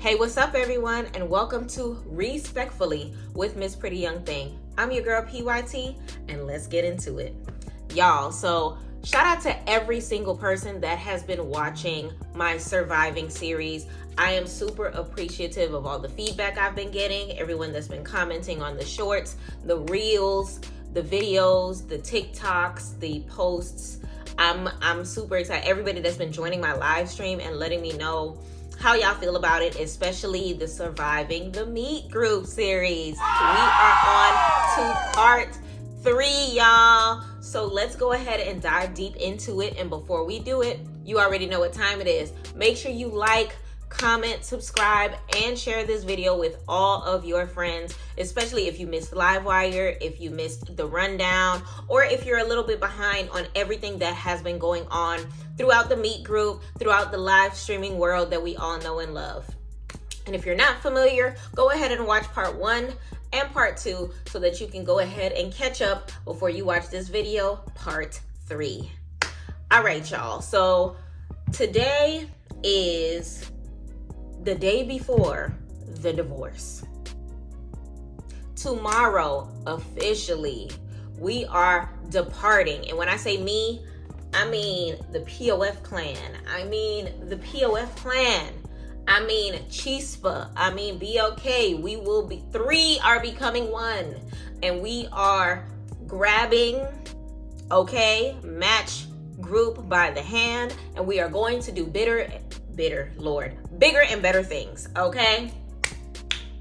Hey, what's up everyone, and welcome to Respectfully with Miss Pretty Young Thing. I'm your girl PYT, and let's get into it. Y'all, so shout out to every single person that has been watching my Surviving series. I am super appreciative of all the feedback I've been getting, everyone that's been commenting on the shorts, the reels, the videos, the TikToks, the posts. I'm super excited. Everybody that's been joining my live stream and letting me know how y'all feel about it, especially the Surviving the Meat Group series. We are on to part 3, y'all. So let's go ahead and dive deep into it. And before we do it, you already know what time it is. Make sure you like, comment, subscribe, and share this video with all of your friends, especially if you missed LiveWire, if you missed the rundown, or if you're a little bit behind on everything that has been going on throughout the meat group, throughout the live streaming world that we all know and love. And if you're not familiar, go ahead and watch part 1 and part 2 so that you can go ahead and catch up before you watch this video, part 3. All right, y'all. So today is the day before the divorce. Tomorrow, officially, we are departing. And when I say me, I mean the POF clan. I mean the POF clan. I mean Chispa. I mean BOK. We will be 3 are becoming 1. And we are grabbing, match group by the hand. And we are going to do bigger and better things, okay?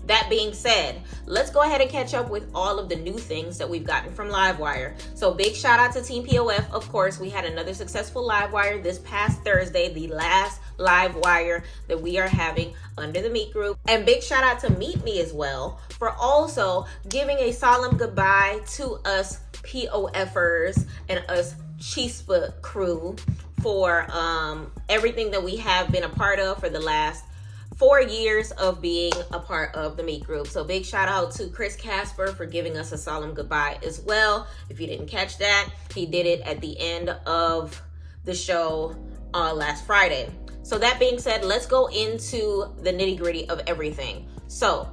That being said, let's go ahead and catch up with all of the new things that we've gotten from LiveWire. So big shout out to Team POF. Of course, we had another successful LiveWire this past Thursday, the last LiveWire that we are having under the meat group. And big shout out to Meet Me as well for also giving a solemn goodbye to us POFers and us Chispa crew for everything that we have been a part of for the last 4 years of being a part of the meat group. So big shout out to Chris Casper for giving us a solemn goodbye as well. If you didn't catch that, he did it at the end of the show last Friday. So that being said, let's go into the nitty gritty of everything. So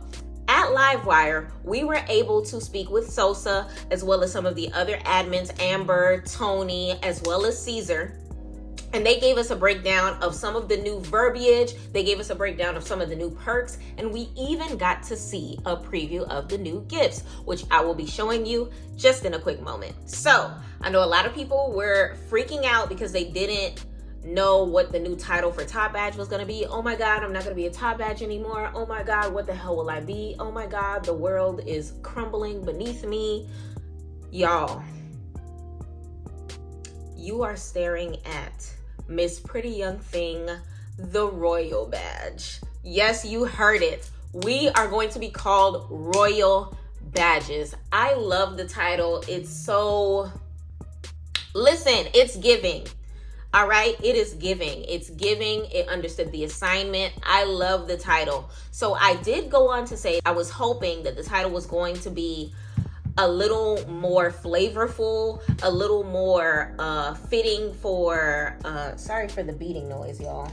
at LiveWire, we were able to speak with Sosa as well as some of the other admins, Amber, Tony, as well as Caesar. And they gave us a breakdown of some of the new verbiage. They gave us a breakdown of some of the new perks. And we even got to see a preview of the new gifts, which I will be showing you just in a quick moment. So I know a lot of people were freaking out because they didn't know what the new title for Top Badge was going to be. Oh my God, I'm not going to be a Top Badge anymore. Oh my God, what the hell will I be? Oh my God, the world is crumbling beneath me. Y'all, you are staring at Miss Pretty Young Thing, the Royal Badge. Yes, you heard it. We are going to be called Royal Badges. I love the title. It's so, listen, it's giving. All right, it is giving. It's giving. It understood the assignment. I love the title. So I did go on to say I was hoping that the title was going to be a little more flavorful, a little more fitting for, sorry for the beating noise, y'all.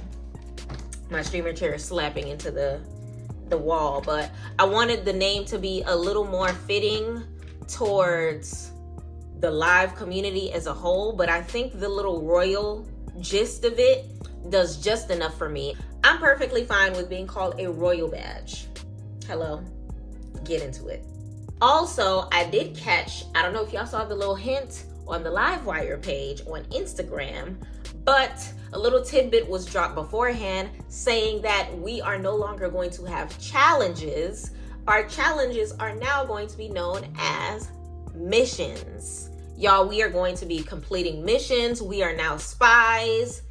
My streamer chair is slapping into the wall, but I wanted the name to be a little more fitting towards the live community as a whole, but I think the little royal gist of it does just enough for me. I'm perfectly fine with being called a royal badge. Hello, get into it. Also, I did catch, I don't know if y'all saw the little hint on the LiveWire page on Instagram, but a little tidbit was dropped beforehand saying that we are no longer going to have challenges. Our challenges are now going to be known as missions. Y'all, we are going to be completing missions. We are now spies.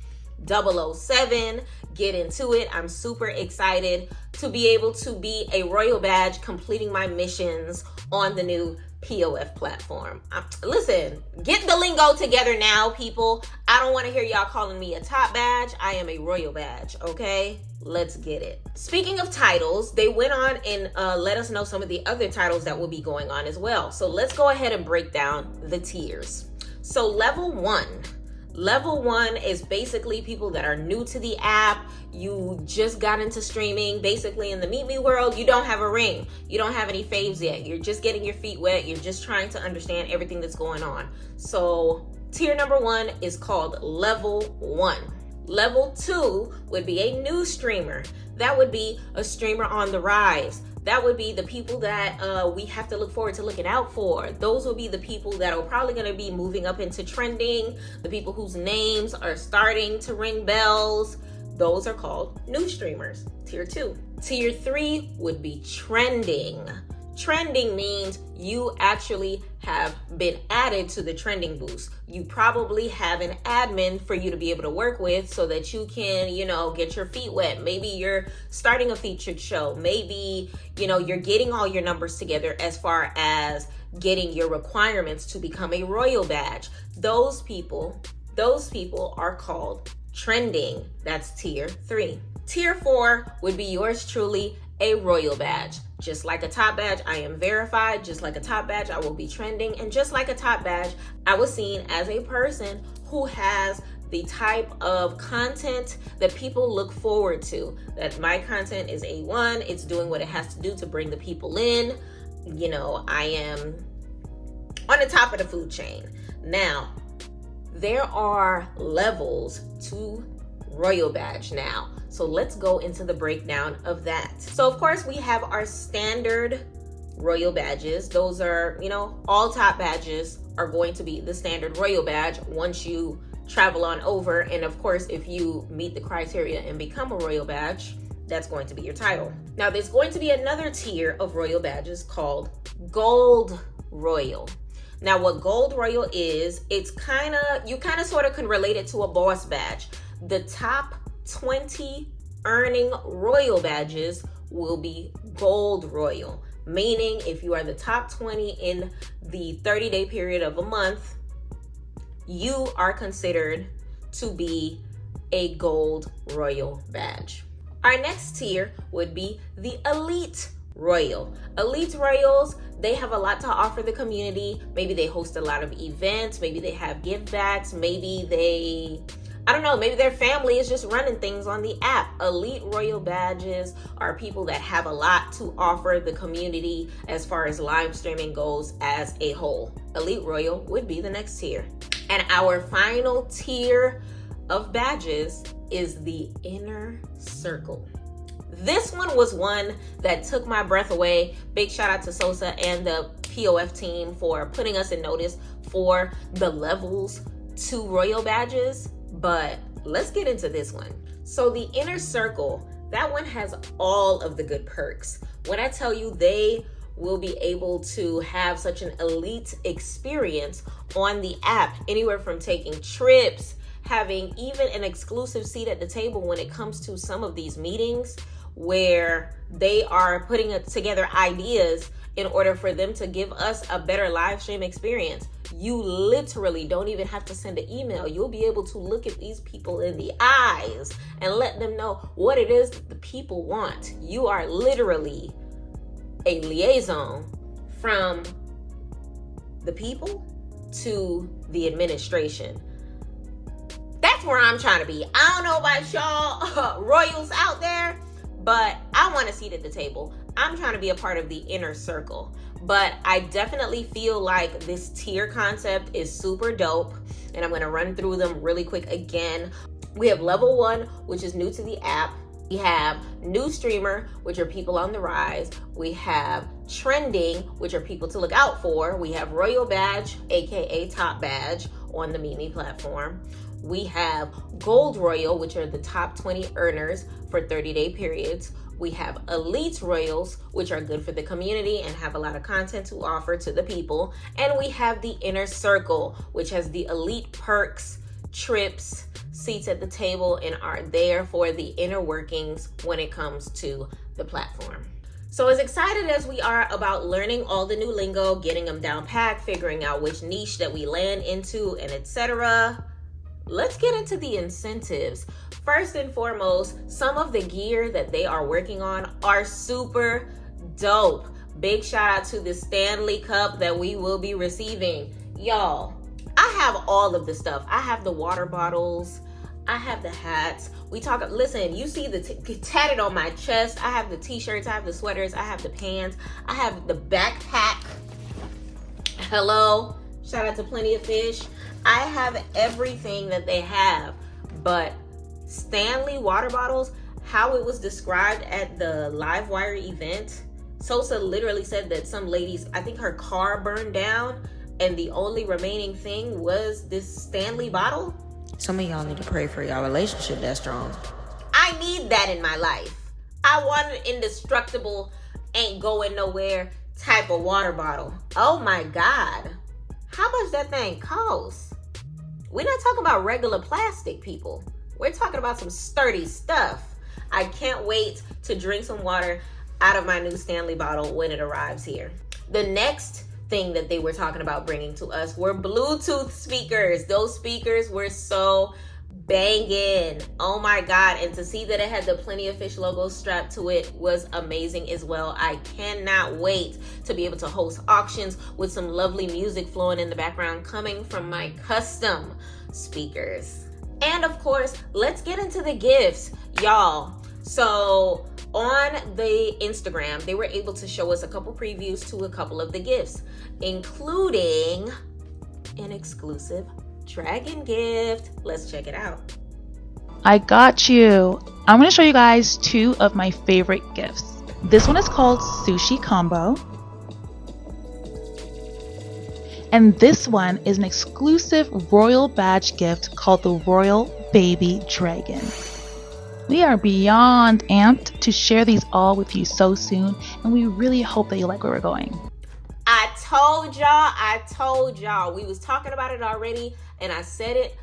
007, get into it. I'm super excited to be able to be a royal badge completing my missions on the new POF platform. Listen, get the lingo together now, people. I don't want to hear y'all calling me a top badge. I am a royal badge, okay? Let's get it. Speaking of titles, they went on and let us know some of the other titles that will be going on as well. So let's go ahead and break down the tiers. So level 1, Level 1 is basically people that are new to the app. You just got into streaming. Basically, in the Meet Me world, you don't have a ring. You don't have any faves yet. You're just getting your feet wet. You're just trying to understand everything that's going on. So tier number 1 is called Level 1. Level 2 would be a new streamer. That would be a streamer on the rise. That would be the people that we have to look forward to looking out for. Those will be the people that are probably going to be moving up into trending, the people whose names are starting to ring bells. Those are called new streamers, tier 2. Tier 3 would be trending. Trending means you actually have been added to the trending boost. You probably have an admin for you to be able to work with so that you can, get your feet wet. Maybe you're starting a featured show. Maybe, you're getting all your numbers together as far as getting your requirements to become a royal badge. Those people are called trending. That's tier 3. Tier 4 would be yours truly, a royal badge. Just like a top badge, I am verified. Just like a top badge, I will be trending. And just like a top badge, I was seen as a person who has the type of content that people look forward to. That my content is A1. It's doing what it has to do to bring the people in. I am on the top of the food chain. Now, there are levels to royal badge now. So let's go into the breakdown of that. So of course we have our standard royal badges. Those are, all top badges are going to be the standard royal badge once you travel on over. And of course, if you meet the criteria and become a royal badge, that's going to be your title. Now there's going to be another tier of royal badges called Gold Royal. Now what Gold Royal is, you kind of sort of can relate it to a boss badge. The top 20 earning royal badges will be Gold Royal, meaning if you are the top 20 in the 30-day period of a month, you are considered to be a Gold Royal badge. Our next tier would be the Elite Royal. Elite Royals, they have a lot to offer the community. Maybe they host a lot of events. Maybe they have give backs. Maybe maybe their family is just running things on the app. Elite Royal badges are people that have a lot to offer the community as far as live streaming goes as a whole. Elite Royal would be the next tier. And our final tier of badges is the Inner Circle. This one was one that took my breath away. Big shout out to Sosa and the POF team for putting us in notice for the levels to royal badges. But let's get into this one. So the Inner Circle, that one has all of the good perks. When I tell you they will be able to have such an elite experience on the app, anywhere from taking trips, having even an exclusive seat at the table when it comes to some of these meetings where they are putting together ideas in order for them to give us a better live stream experience. You literally don't even have to send an email. You'll be able to look at these people in the eyes and let them know what it is that the people want. You are literally a liaison from the people to the administration. That's where I'm trying to be. I don't know about y'all royals out there, but I want a seat at the table. I'm trying to be a part of the Inner Circle. But I definitely feel like this tier concept is super dope. And I'm going to run through them really quick again. We have level 1, which is new to the app. We have new streamer, which are people on the rise. We have trending, which are people to look out for. We have royal badge, aka top badge, on the Meet Me platform. We have Gold Royal, which are the top 20 earners for 30-day periods. We have Elite Royals, which are good for the community and have a lot of content to offer to the people. And we have the Inner Circle, which has the elite perks, trips, seats at the table, and are there for the inner workings when it comes to the platform. So as excited as we are about learning all the new lingo, getting them down pat, figuring out which niche that we land into, and etc., let's get into the incentives. First and foremost, some of the gear that they are working on are super dope. Big shout out to the Stanley Cup that we will be receiving. Y'all, I I have all of the stuff. I have the water bottles. I have the hats. Listen, you see the tatted on my chest. I have the t-shirts. I have the sweaters. I have the pants. I have the backpack. Hello. Shout out to Plenty of Fish. I have everything that they have. But Stanley water bottles, how it was described at the LiveWire event, Sosa literally said that some ladies, I think her car burned down, and the only remaining thing was this Stanley bottle. Some of y'all need to pray for y'all relationship that strong. I need that in my life. I want an indestructible, ain't going nowhere type of water bottle. Oh my God. How much that thing costs? We're not talking about regular plastic, people. We're talking about some sturdy stuff. I can't wait to drink some water out of my new Stanley bottle when it arrives here. The next thing that they were talking about bringing to us were Bluetooth speakers. Those speakers were so banging. Oh my God. And to see that it had the Plenty of Fish logo strapped to it was amazing as well. I cannot wait to be able to host auctions with some lovely music flowing in the background coming from my custom speakers. And of course, let's get into the gifts, y'all. So on the Instagram, they were able to show us a couple previews to a couple of the gifts, including an exclusive dragon gift. Let's check it out. I got you. I'm going to show you guys two of my favorite gifts. This one is called Sushi Combo. And this one is an exclusive royal badge gift called the Royal Baby Dragon. We are beyond amped to share these all with you so soon, and we really hope that you like where we're going. I told y'all. We was talking about it already, and I said it,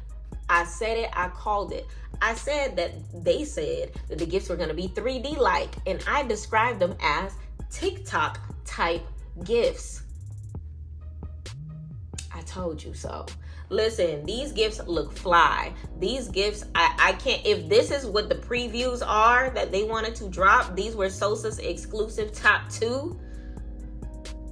I called it. I said that they said that the gifts were going to be 3D-like, and I described them as TikTok-type gifts. I told you so. Listen, these gifts look fly. These gifts, I can't, if this is what the previews are that they wanted to drop, these were Sosa's exclusive top 2.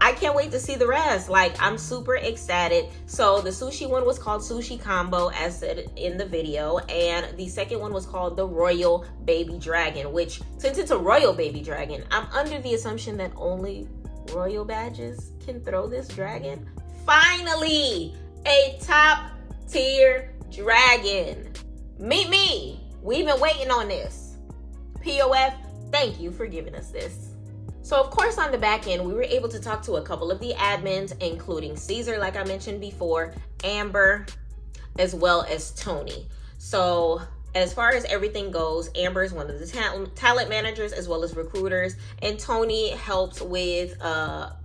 I can't wait to see the rest. Like, I'm super excited. So the sushi one was called Sushi Combo, as said in the video. And the second one was called the Royal Baby Dragon, which, since it's a Royal Baby Dragon, I'm under the assumption that only royal badges can throw this dragon. Finally, a top tier dragon. Meet me. We've been waiting on this. POF, thank you for giving us this. So of course, on the back end, we were able to talk to a couple of the admins, including Caesar, like I mentioned before, Amber, as well as Tony. So as far as everything goes, Amber is one of the talent managers as well as recruiters, and Tony helps with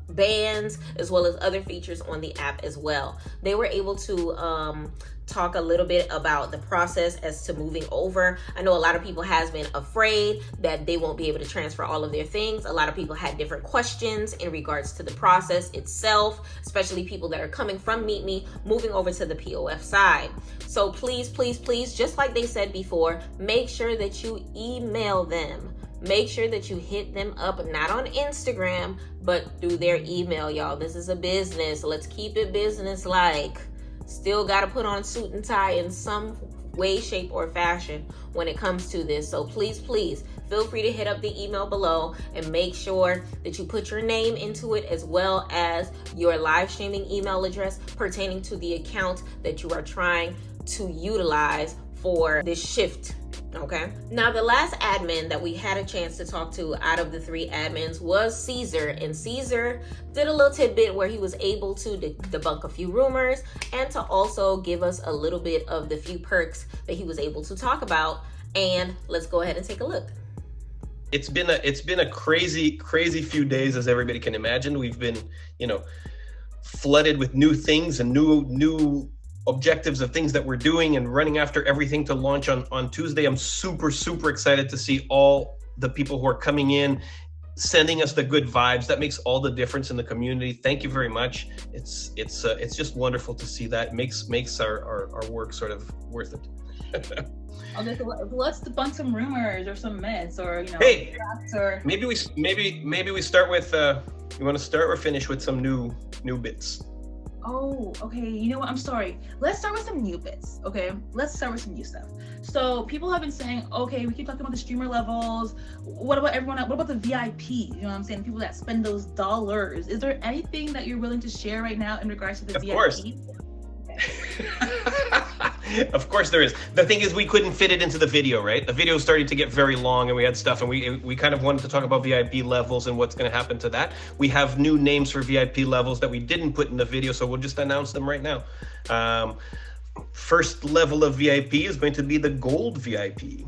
bands as well as other features on the app as well. They were able to talk a little bit about the process as to moving over. I know a lot of people has been afraid that they won't be able to transfer all of their things. A lot of people had different questions in regards to the process itself, especially people that are coming from Meet Me, moving over to the POF side. So please, please, please, just like they said before, make sure that you email them. Make sure that you hit them up, not on Instagram, but through their email, y'all. This is a business. Let's keep it business-like. Still got to put on a suit and tie in some way, shape, or fashion when it comes to this. So please, please, feel free to hit up the email below and make sure that you put your name into it, as well as your live streaming email address pertaining to the account that you are trying to utilize for this shift. Okay. Now, the last admin that we had a chance to talk to out of the 3 admins was Caesar. And Caesar did a little tidbit where he was able to debunk a few rumors and to also give us a little bit of the few perks that he was able to talk about. And let's go ahead and take a look. It's been a crazy few days, as everybody can imagine. We've been, flooded with new things and new objectives of things that we're doing and running after everything to launch on Tuesday. I'm super excited to see all the people who are coming in, sending us the good vibes. That makes all the difference in the community. Thank you very much. It's just wonderful to see that. Makes our work sort of worth it. Okay, so let's debunk some rumors or some myths, or Hey, facts, or maybe we start with. You want to start or finish with some new bits? Oh, okay. You know what? I'm sorry. Let's start with some new bits, okay? Let's start with some new stuff. So people have been saying, okay, we keep talking about the streamer levels. What about everyone else? What about the VIP? You know what I'm saying? People that spend those dollars. Is there anything that you're willing to share right now in regards to the VIP? Course. Of course there is. The thing is, we couldn't fit it into the video, right? The video started to get very long, and we had stuff, and we kind of wanted to talk about VIP levels and what's going to happen to that. We have new names for VIP levels that we didn't put in the video, so we'll just announce them right now. First level of VIP is going to be the Gold VIP.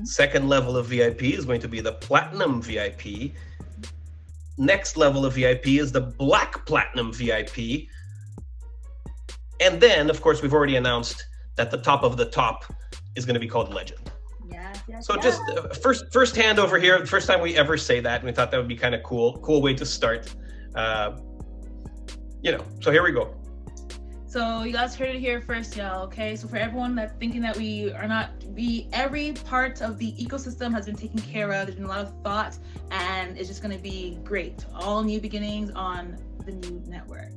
Second level of VIP is going to be the Platinum VIP. Next level of VIP is the Black Platinum VIP. And then, of course, we've already announced that the top of the top is going to be called Legend. So just first hand over here, first time we ever say that, and we thought that would be kind of cool way to start. You know, so here we go. So you guys heard it here first, y'all, okay? So for everyone that's thinking that every part of the ecosystem has been taken care of, there's been a lot of thought, and it's just going to be great. All new beginnings on the new network.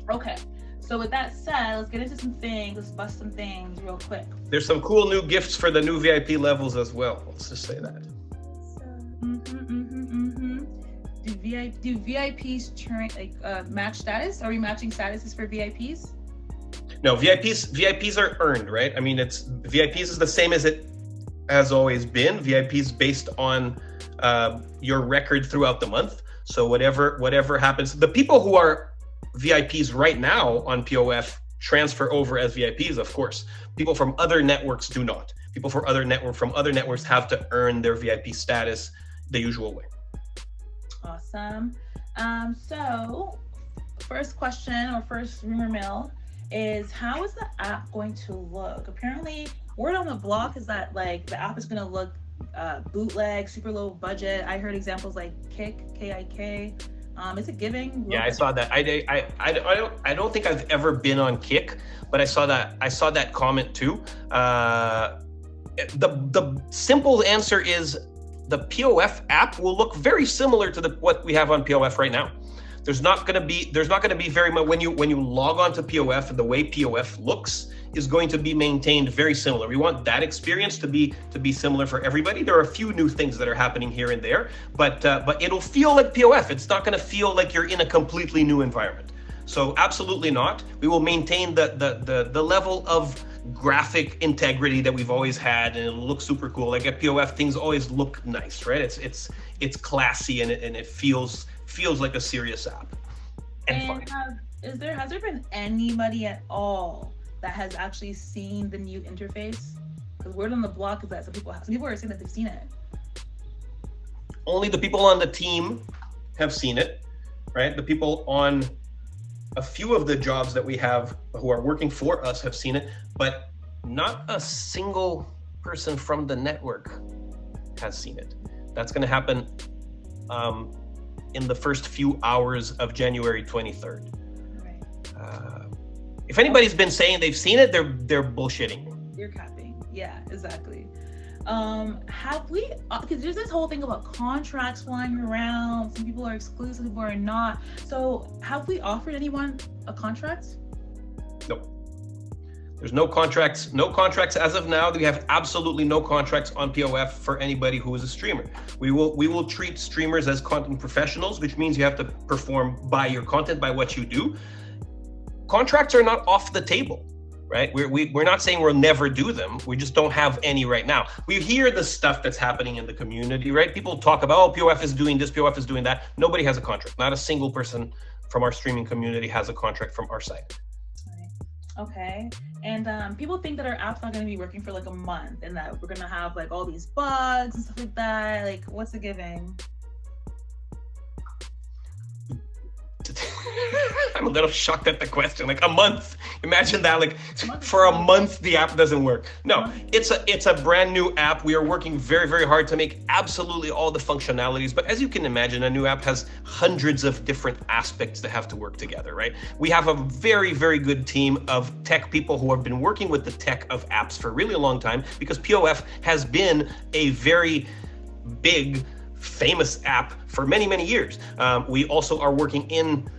Okay. So with that said, let's get into some things. Let's bust some things real quick. There's some cool new gifts for the new VIP levels as well. Let's just say that. Do VIPs turn match status? Are we matching statuses for VIPs? No, VIPs are earned, right? I mean, VIPs is the same as it has always been. VIPs based on your record throughout the month. So whatever happens, the people who are VIPs right now on POF transfer over as VIPs, of course. People from other networks do not. People from other networks have to earn their VIP status the usual way. Awesome. So first question or first rumor mill is, how is the app going to look? Apparently, word on the block is that like the app is going to look bootleg, super low budget. I heard examples like Kik. Is it giving? Yeah, I saw that. I don't think I've ever been on Kik, but I saw that comment too. The simple answer is the POF app will look very similar to what we have on POF right now. There's not going to be very much when you log on to POF. The way POF looks is going to be maintained very similar. We want that experience to be similar for everybody. There are a few new things that are happening here and there, but it'll feel like POF. It's not going to feel like you're in a completely new environment. So absolutely not. We will maintain the level of graphic integrity that we've always had, and it'll look super cool. Like at POF, things always look nice, right? It's classy, and it feels like a serious app. And fun. Has there been anybody at all that has actually seen the new interface? Because word on the block is that some people are saying that they've seen it. Only the people on the team have seen it, right? The people on a few of the jobs that we have who are working for us have seen it, but not a single person from the network has seen it. That's going to happen in the first few hours of January 23rd. Right. If anybody's been saying they've seen it, they're bullshitting. You're capping. Yeah, exactly. Have we, because there's this whole thing about contracts flying around, some people are exclusive, some people are not. So have we offered anyone a contract? Nope. There's no contracts as of now. We have absolutely no contracts on POF for anybody who is a streamer. We will treat streamers as content professionals, which means you have to perform by your content, by what you do. Contracts are not off the table, right? We're not saying we'll never do them. We just don't have any right now. We hear the stuff that's happening in the community, right? People talk about, oh, POF is doing this, POF is doing that. Nobody has a contract. Not a single person from our streaming community has a contract from our side. Okay. And people think that our app's not going to be working for like a month, and that we're going to have like all these bugs and stuff like that. Like, what's the giving? I'm a little shocked at the question. Like, a month. Imagine that. Like, for a month the app doesn't work. No, it's a brand new app. We are working very, very hard to make absolutely all the functionalities. But as you can imagine, a new app has hundreds of different aspects that have to work together, right? We have a very, very good team of tech people who have been working with the tech of apps for a really long time, because POF has been a very big, famous app for many, many years. We also are working in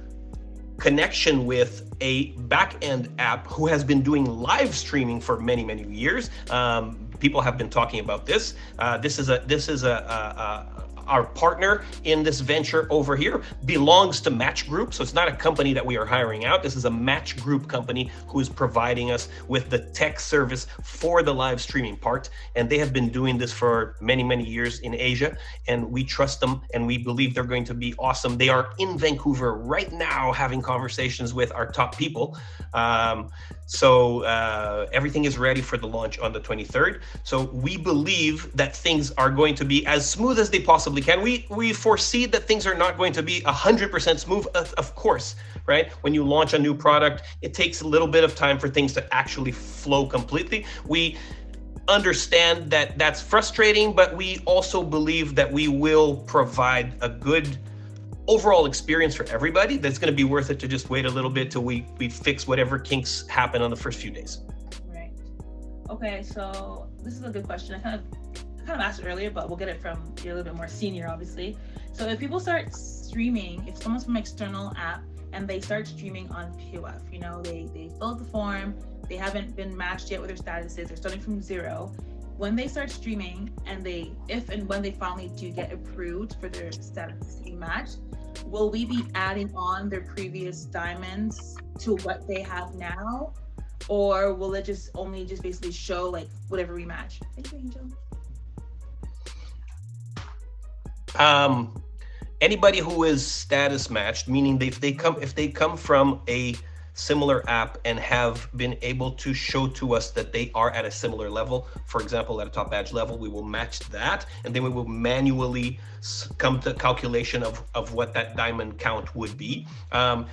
connection with a back-end app who has been doing live streaming for many, many years. People have been talking about this. This is our partner in this venture over here belongs to Match Group. So it's not a company that we are hiring out. This is a Match Group company who is providing us with the tech service for the live streaming part. And they have been doing this for many, many years in Asia. And we trust them and we believe they're going to be awesome. They are in Vancouver right now having conversations with our top people. So everything is ready for the launch on the 23rd. So we believe that things are going to be as smooth as they possibly can. We foresee that things are not going to be 100% smooth, of course, right? When you launch a new product, it takes a little bit of time for things to actually flow completely. We understand that that's frustrating, but we also believe that we will provide a good overall experience for everybody that's going to be worth it to just wait a little bit till we fix whatever kinks happen on the first few days. Right. Okay, so this is a good question. I kind of asked it earlier, but we'll get it from you're a little bit more senior, obviously. So if people start streaming, if someone's from an external app and they start streaming on POF, you know, they fill out the form, they haven't been matched yet with their statuses, they're starting from zero. When they start streaming and if and when they finally do get approved for their status to be matched, will we be adding on their previous diamonds to what they have now? Or will it just basically show like whatever we match? Thank you, Angel. Anybody who is status matched, meaning if they come from a similar app and have been able to show to us that they are at a similar level, for example, at a top badge level, we will match that, and then we will manually come to calculation of what that diamond count would be.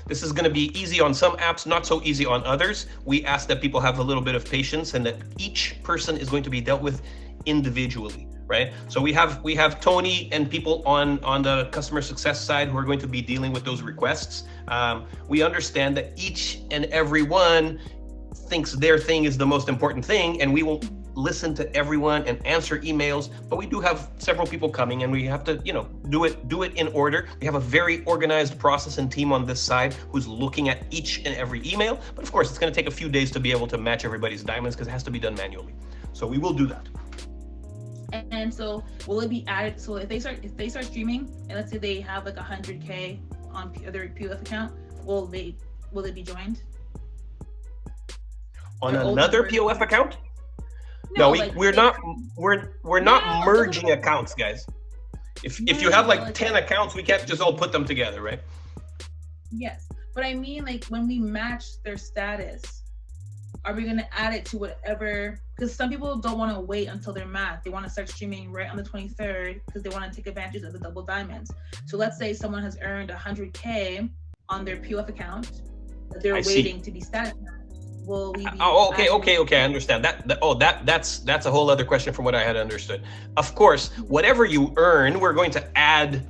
This is going to be easy on some apps, not so easy on others. We ask that people have a little bit of patience and that each person is going to be dealt with individually. Right. So we have Tony and people on the customer success side who are going to be dealing with those requests. We understand that each and every one thinks their thing is the most important thing, and we will listen to everyone and answer emails. But we do have several people coming, and we have to, do it in order. We have a very organized process and team on this side who's looking at each and every email. But of course, it's going to take a few days to be able to match everybody's diamonds because it has to be done manually. So we will do that. And so will it be added? So if they start streaming and let's say they have like 100K on their POF account, will it be joined on another POF account? No, we're not merging accounts, guys. If you have like 10 accounts, we can't just all put them together, right? Yes, but I mean, like when we match their status, are we going to add it to whatever? Because some people don't want to wait until they're matched. They want to start streaming right on the 23rd because they want to take advantage of the double diamonds. So let's say someone has earned 100K on their POF account that they're waiting to be status matched. Will we be okay, I understand that's a whole other question from what I had understood. Of course, whatever you earn, we're going to add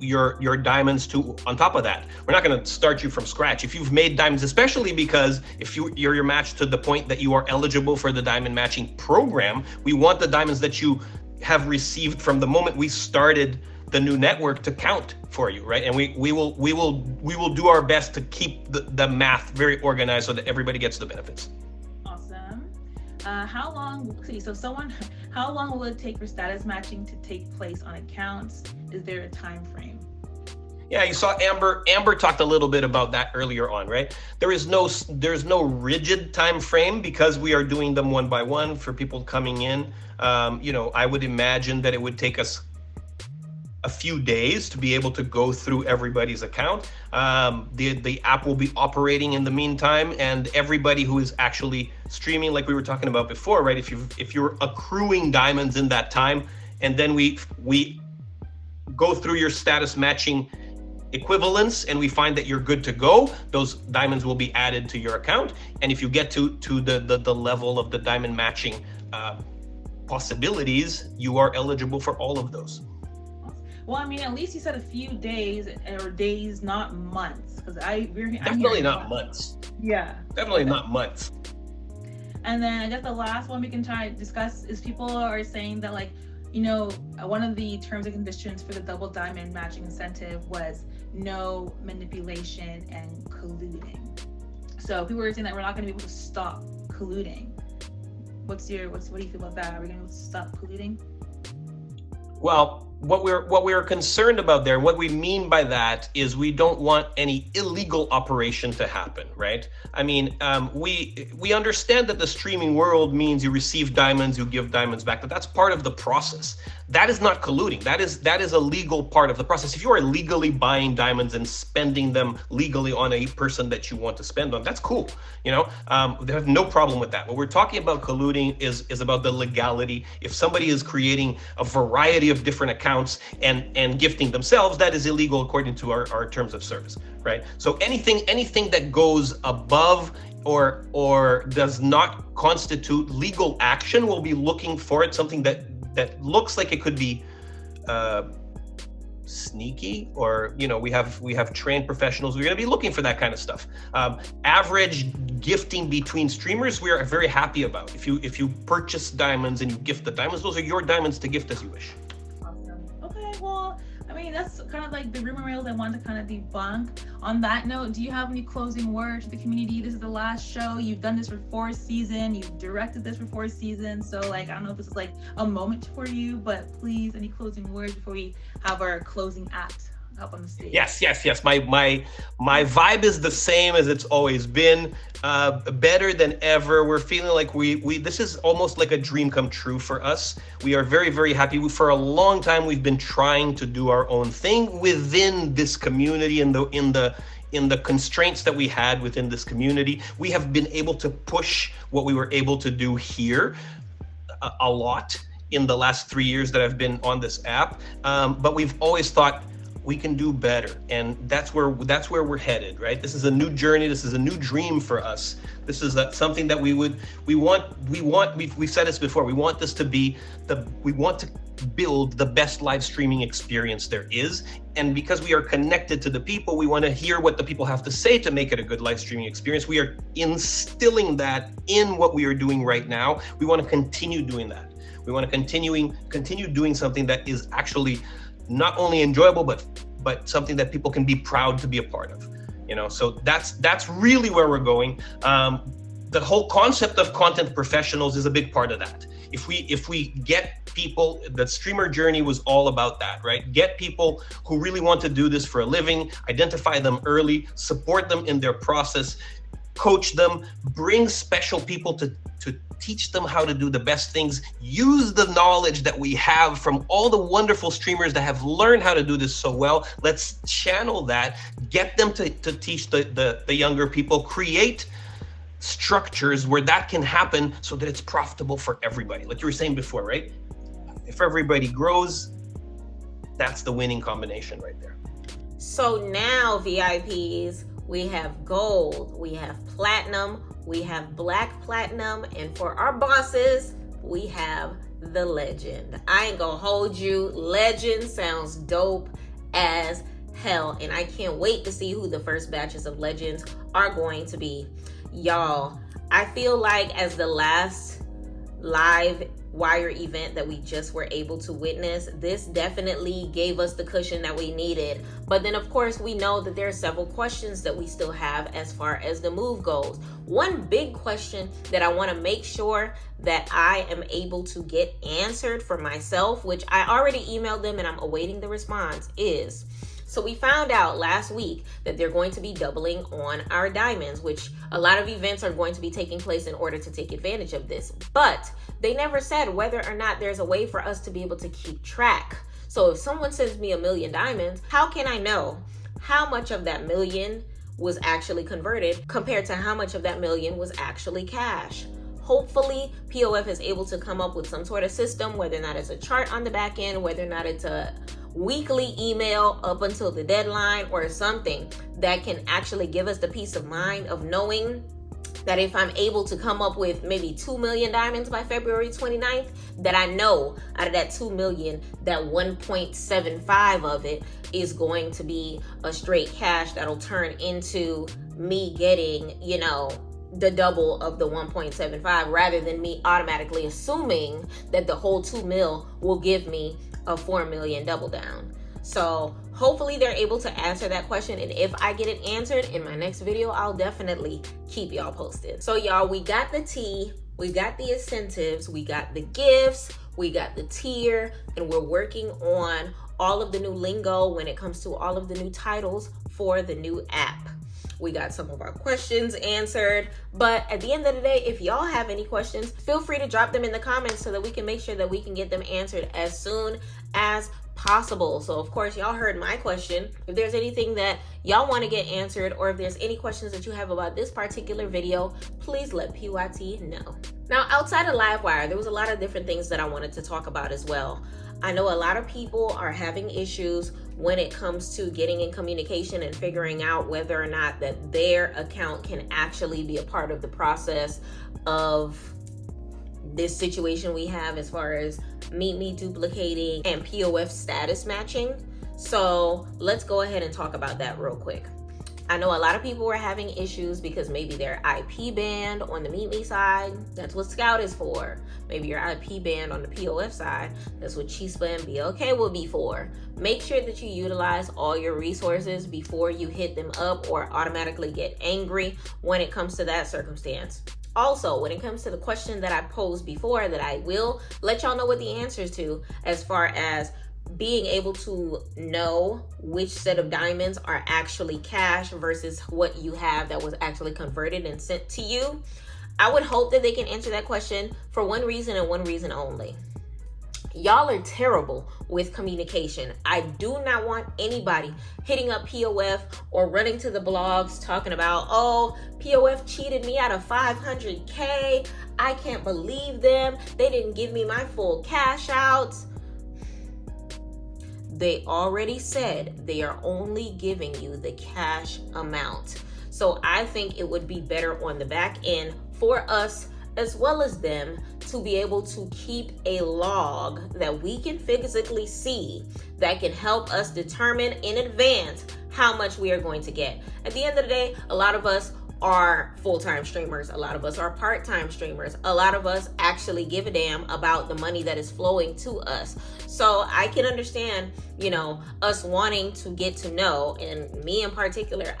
your diamonds to on top of that. We're not going to start you from scratch. If you've made diamonds, especially because if you're matched to the point that you are eligible for the diamond matching program, we want the diamonds that you have received from the moment we started the new network to count for you, right? And we will do our best to keep the math very organized so that everybody gets the benefits. Awesome. How long will it take for status matching to take place on accounts? Is there a time frame? Yeah, you saw Amber talked a little bit about that earlier on, right? There's no rigid time frame because we are doing them one by one for people coming in. I would imagine that it would take us a few days to be able to go through everybody's account. The app will be operating in the meantime, and everybody who is actually streaming, like we were talking about before, right? If you're accruing diamonds in that time, and then we go through your status matching equivalence and we find that you're good to go, those diamonds will be added to your account. And if you get to the level of the diamond matching possibilities, you are eligible for all of those. Well, I mean, at least you said a few days, or days, not months, because definitely not months. Yeah, definitely not months. And then I guess the last one we can try to discuss is people are saying that, like, one of the terms and conditions for the double diamond matching incentive was no manipulation and colluding. So people are saying that we're not going to be able to stop colluding. What do you feel about that? Are we going to be able to stop colluding? Well, what we're concerned about there, what we mean by that is we don't want any illegal operation to happen, right? I mean, we understand that the streaming world means you receive diamonds, you give diamonds back, but that's part of the process. That is not colluding. That is a legal part of the process. If you are legally buying diamonds and spending them legally on a person that you want to spend on, that's cool. They have no problem with that. What we're talking about colluding is about the legality. If somebody is creating a variety of different accounts and gifting themselves, that is illegal according to our terms of service, right? So anything that goes above or does not constitute legal action, we'll be looking for it, something that looks like it could be sneaky, or we have trained professionals. We're going to be looking for that kind of stuff. Average gifting between streamers, we are very happy about. If you purchase diamonds and you gift the diamonds, those are your diamonds to gift as you wish. Awesome. Okay, well, I mean, that's kind of like the rumor mills I wanted to kind of debunk. On that note, do you have any closing words to the community? This is the last show. You've done this for 4 seasons. You've directed this for 4 seasons. So, I don't know if this is like a moment for you, but please, any closing words before we have our closing act up on the stage? Yes. My vibe is the same as it's always been. Better than ever. We're feeling like we this is almost like a dream come true for us. We are very, very happy. For a long time, we've been trying to do our own thing within this community, in the constraints that we had within this community. We have been able to push what we were able to do here a lot in the last 3 years that I've been on this app. But we've always thought we can do better, and that's where we're headed, right? This is a new journey. This is a new dream for us. This is something that we've said this before. We want this to be we want to build the best live streaming experience there is. And because we are connected to the people, we want to hear what the people have to say to make it a good live streaming experience. We are instilling that in what we are doing right now. We want to continue doing that. We want to continue doing something that is actually not only enjoyable, but something that people can be proud to be a part of. So that's really where we're going. The whole concept of content professionals is a big part of that. If we get people, the streamer journey was all about that, right? Get people who really want to do this for a living, identify them early, support them in their process, coach them, bring special people to teach them how to do the best things, use the knowledge that we have from all the wonderful streamers that have learned how to do this so well. Let's channel that, get them to teach the younger people, create structures where that can happen so that it's profitable for everybody. Like you were saying before, right? If everybody grows, that's the winning combination right there. So now, VIPs, we have gold, we have platinum, we have black platinum, and for our bosses, we have the legend. I ain't gonna hold you. Legend sounds dope as hell, and I can't wait to see who the first batches of legends are going to be. Y'all, I feel like as the last LiveWire event that we just were able to witness, this definitely gave us the cushion that we needed. But then of course we know that there are several questions that we still have as far as the move goes. One big question that I want to make sure that I am able to get answered for myself, which I already emailed them and I'm awaiting the response, is, so we found out last week that they're going to be doubling on our diamonds, which a lot of events are going to be taking place in order to take advantage of this. But they never said whether or not there's a way for us to be able to keep track. So if someone sends me 1 million diamonds, how can I know how much of that million was actually converted compared to how much of that million was actually cash? Hopefully, POF is able to come up with some sort of system, whether or not it's a chart on the back end, whether or not it's a weekly email up until the deadline or something that can actually give us the peace of mind of knowing that if I'm able to come up with maybe 2 million diamonds by February 29th, that I know out of that 2 million, that 1.75 of it is going to be a straight cash that'll turn into me getting, the double of the 1.75 rather than me automatically assuming that the whole 2 mil will give me a 4 million double down. So hopefully they're able to answer that question. And if I get it answered in my next video, I'll definitely keep y'all posted. So y'all, we got the tea, we got the incentives, we got the gifts, we got the tier, and we're working on all of the new lingo when it comes to all of the new titles for the new app. We got some of our questions answered, but at the end of the day, if y'all have any questions, feel free to drop them in the comments so that we can make sure that we can get them answered as soon as possible. So of course, y'all heard my question. If there's anything that y'all want to get answered, or if there's any questions that you have about this particular video, please let PYT know. Now, outside of LiveWire, there was a lot of different things that I wanted to talk about as well. I know a lot of people are having issues when it comes to getting in communication and figuring out whether or not that their account can actually be a part of the process of this situation we have as far as Meet Me duplicating and POF status matching. So let's go ahead and talk about that real quick. I know a lot of people were having issues because maybe they're IP banned on the Meet Me side. That's what Scout is for. Maybe you're IP banned on the POF side. That's what Chispa and BLK will be for. Make sure that you utilize all your resources before you hit them up or automatically get angry when it comes to that circumstance. Also, when it comes to the question that I posed before that I will let y'all know what the answers to, as far as being able to know which set of diamonds are actually cash versus what you have that was actually converted and sent to you, I would hope that they can answer that question for one reason and one reason only. Y'all are terrible with communication. I do not want anybody hitting up POF or running to the blogs talking about, oh, POF cheated me out of $500K. I can't believe them. They didn't give me my full cash out. They already said they are only giving you the cash amount. So I think it would be better on the back end for us as well as them to be able to keep a log that we can physically see that can help us determine in advance how much we are going to get. At the end of the day, a lot of us are full-time streamers. A lot of us are part-time streamers. A lot of us actually give a damn about the money that is flowing to us. So I can understand, us wanting to get to know, and me in particular,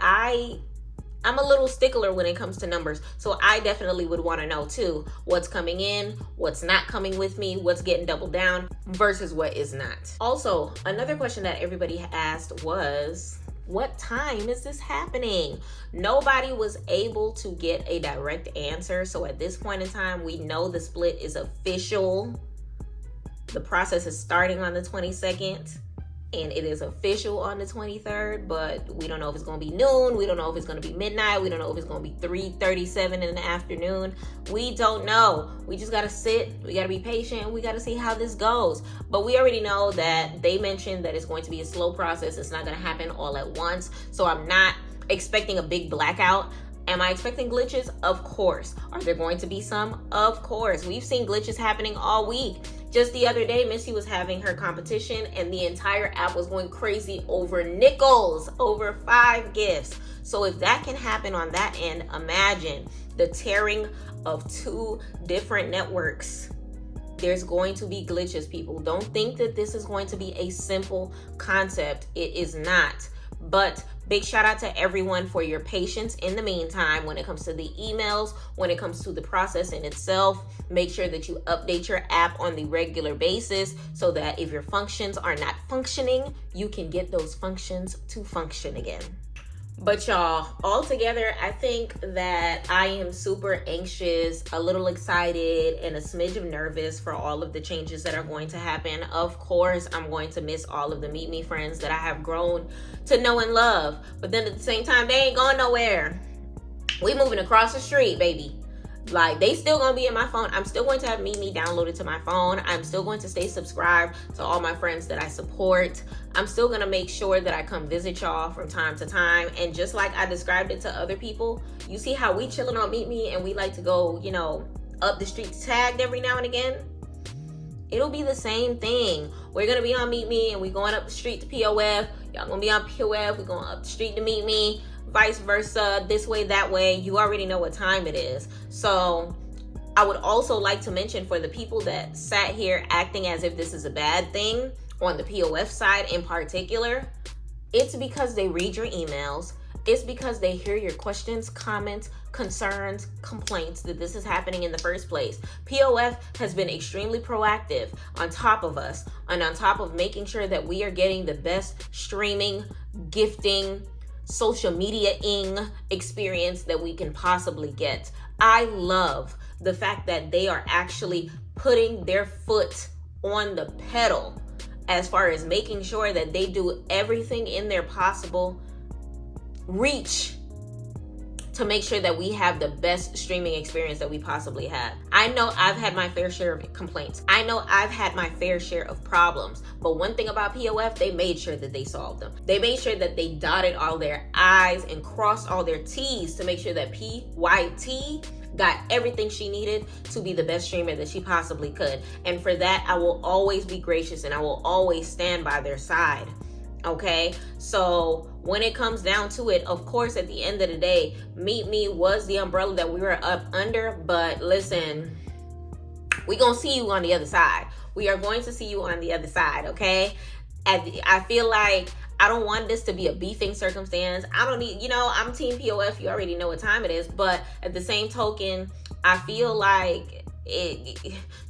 I'm a little stickler when it comes to numbers. So I definitely would want to know too, what's coming in, what's not coming with me, what's getting doubled down versus what is not. Also, another question that everybody asked was, what time is this happening? Nobody was able to get a direct answer. So at this point in time, we know the split is official. The process is starting on the 22nd. And it is official on the 23rd, but we don't know if it's going to be noon. We don't know if it's going to be midnight. We don't know if it's going to be 3:37 in the afternoon. We don't know. We just got to sit. We got to be patient. We got to see how this goes. But we already know that they mentioned that it's going to be a slow process. It's not going to happen all at once. So I'm not expecting a big blackout. Am I expecting glitches? Of course. Are there going to be some? Of course. We've seen glitches happening all week. Just the other day, Missy was having her competition and the entire app was going crazy over nickels, over 5 gifts. So if that can happen on that end, imagine the tearing of 2 different networks. There's going to be glitches, people. Don't think that this is going to be a simple concept. It is not. But big shout out to everyone for your patience in the meantime when it comes to the emails, when it comes to the process in itself. Make sure that you update your app on the regular basis so that if your functions are not functioning, you can get those functions to function again. But y'all, altogether, I think that I am super anxious, a little excited, and a smidge of nervous for all of the changes that are going to happen. Of course, I'm going to miss all of the Meet Me friends that I have grown to know and love. But then at the same time, they ain't going nowhere. We moving across the street, baby. Like, they still gonna be in my phone. I'm still going to have Meet Me downloaded to my phone. I'm still going to stay subscribed to all my friends that I support. I'm still gonna make sure that I come visit y'all from time to time. And just like I described it to other people, you see how we chilling on Meet Me and we like to go, up the street tagged every now and again? It'll be the same thing. We're gonna be on Meet Me and we going up the street to POF. Y'all gonna be on POF. We're going up the street to Meet Me. Vice versa, this way, that way. You already know what time it is. So I would also like to mention, for the people that sat here acting as if this is a bad thing, on the POF side in particular, it's because they read your emails. It's because they hear your questions, comments, concerns, complaints that this is happening in the first place. POF has been extremely proactive on top of us and on top of making sure that we are getting the best streaming, gifting, social media-ing experience that we can possibly get. I love the fact that they are actually putting their foot on the pedal as far as making sure that they do everything in their possible reach to make sure that we have the best streaming experience that we possibly have. I know I've had my fair share of complaints. I know I've had my fair share of problems. But one thing about POF, they made sure that they solved them. They made sure that they dotted all their I's and crossed all their T's to make sure that PYT got everything she needed to be the best streamer that she possibly could. And for that, I will always be gracious and I will always stand by their side. Okay, so when it comes down to it, of course, at the end of the day, Meet Me was the umbrella that we were up under. But listen, we gonna see you on the other side. We are going to see you on the other side, okay? I feel like I don't want this to be a beefing circumstance. I don't need, I'm Team POF. You already know what time it is. But at the same token, I feel like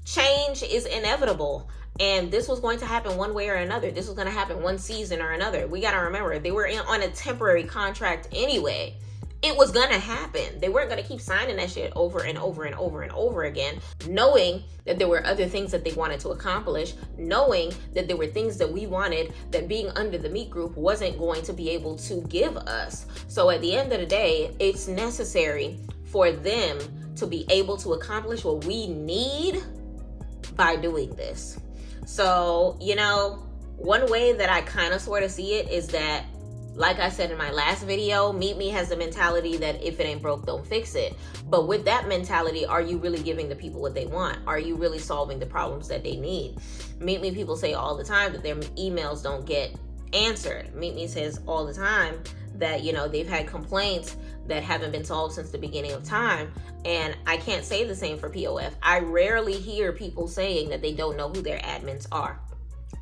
change is inevitable. And this was going to happen one way or another. This was going to happen one season or another. We got to remember, they were on a temporary contract anyway. It was going to happen. They weren't going to keep signing that shit over and over and over and over again, knowing that there were other things that they wanted to accomplish, knowing that there were things that we wanted that being under the Meet Group wasn't going to be able to give us. So at the end of the day, it's necessary for them to be able to accomplish what we need by doing this. So, one way that I kind of sort of see it is that, like I said in my last video, Meet Me has the mentality that if it ain't broke, don't fix it. But with that mentality, are you really giving the people what they want? Are you really solving the problems that they need? Meet Me people say all the time that their emails don't get answered. Meet Me says all the time that, they've had complaints that haven't been solved since the beginning of time. And I can't say the same for POF. I rarely hear people saying that they don't know who their admins are.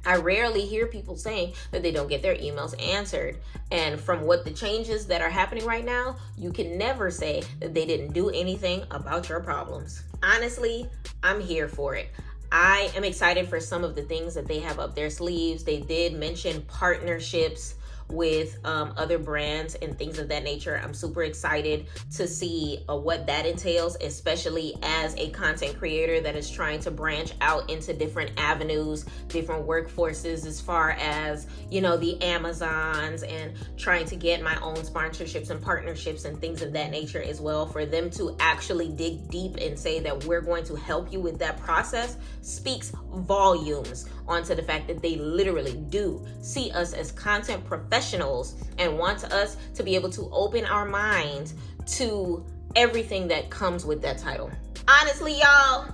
I rarely hear people saying that they don't get their emails answered. And from what the changes that are happening right now, you can never say that they didn't do anything about your problems. Honestly, I'm here for it. I am excited for some of the things that they have up their sleeves. They did mention partnerships with other brands and things of that nature. I'm super excited to see what that entails, especially as a content creator that is trying to branch out into different avenues, different workforces, as far as, the Amazons, and trying to get my own sponsorships and partnerships and things of that nature as well. For them to actually dig deep and say that we're going to help you with that process speaks volumes onto the fact that they literally do see us as content professionals and want us to be able to open our minds to everything that comes with that title. Honestly, y'all,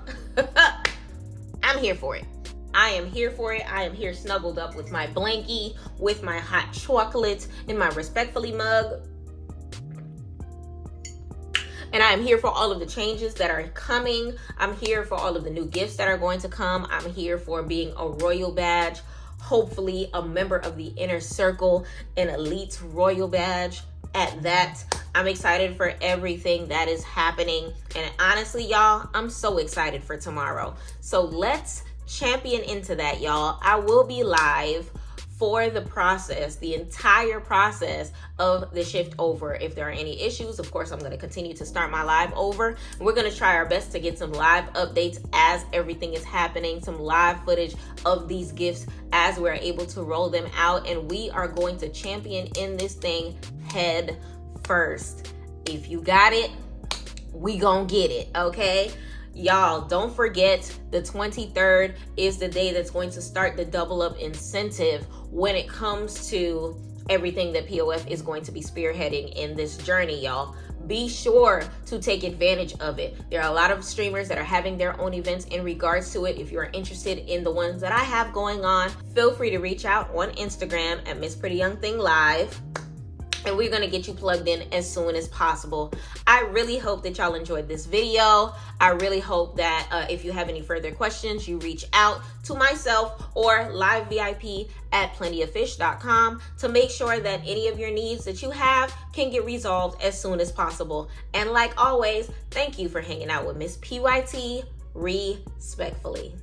I'm here for it. I am here for it. I am here snuggled up with my blankie, with my hot chocolate in my Respectfully mug. And I am here for all of the changes that are coming. I'm here for all of the new gifts that are going to come. I'm here for being a royal badge, hopefully a member of the inner circle, an elite royal badge at that. I'm excited for everything that is happening. And honestly, y'all, I'm so excited for tomorrow. So let's champion into that, y'all. I will be live for the process, the entire process of the shift over. If there are any issues, of course, I'm going to continue to start my live over. We're going to try our best to get some live updates as everything is happening, some live footage of these gifts as we're able to roll them out. And we are going to champion in this thing head first. If you got it, we gonna get it, okay? Y'all, don't forget the 23rd is the day that's going to start the double up incentive when it comes to everything that POF is going to be spearheading in this journey, y'all. Be sure to take advantage of it. There are a lot of streamers that are having their own events in regards to it. If you're interested in the ones that I have going on, feel free to reach out on Instagram at Miss Pretty Young Thing Live. and we're gonna get you plugged in as soon as possible. I really hope that y'all enjoyed this video. I really hope that if you have any further questions, you reach out to myself or livevip@plentyoffish.com to make sure that any of your needs that you have can get resolved as soon as possible. And like always, thank you for hanging out with Miss PYT respectfully.